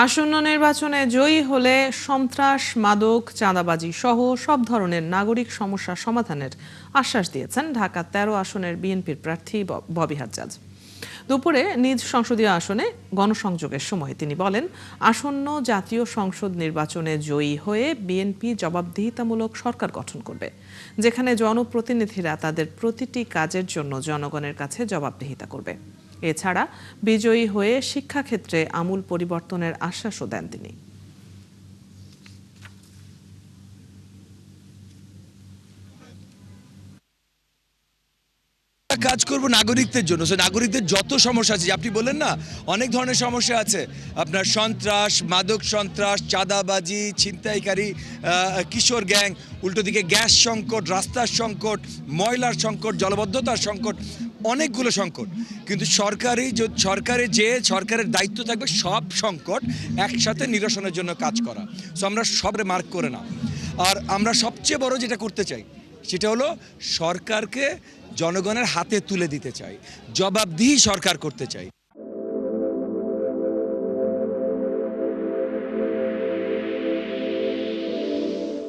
আসন্ন নির্বাচনে জয়ী হলে সন্ত্রাস, মাদক, চাঁদাবাজি সহ সব ধরনের নাগরিক সমস্যা সমাধানের আশ্বাস দিয়েছেন ঢাকা ১৩ আসনের বিএনপির প্রার্থী ববি হাজ্জাজ। দুপুরে নিজ সংসদীয় আসনে গণসংযোগের সময় তিনি বলেন, আসন্ন জাতীয় সংসদ নির্বাচনে জয়ী হয়ে বিএনপি জবাবদিহিতামূলক সরকার গঠন করবে, যেখানে জনপ্রতিনিধিরা তাদের প্রতিটি কাজের জন্য জনগণের কাছে জবাবদিহিতা করবে। এছাড়া বিজয়ী হয়ে শিক্ষাক্ষেত্রে আমূল পরিবর্তনের আশ্বাসও দেন তিনি। কাজ করব নাগরিকদের জন্য। নাগরিকদের যত সমস্যা আছে, আপনি বললেন না অনেক ধরনের সমস্যা আছে, আপনার সন্ত্রাস, মাদক সন্ত্রাস, চাঁদাবাজি, ছিনতাইকারী, কিশোর গ্যাং, উল্টো দিকে গ্যাস সংকট, রাস্তার সংকট, ময়লার সংকট, জলবদ্ধতার সংকট, অনেকগুলো সংকট। কিন্তু সরকারের দায়িত্ব থাকবে সব সংকট একসাথে নিরসনের জন্য কাজ করা। সো আমরা সবরে মার্ক করে না। আর আমরা সবচেয়ে বড় যেটা করতে চাই সেটা হলো সরকারকে জনগণের হাতে তুলে দিতে চাই, জবাবদিহি সরকার করতে চাই।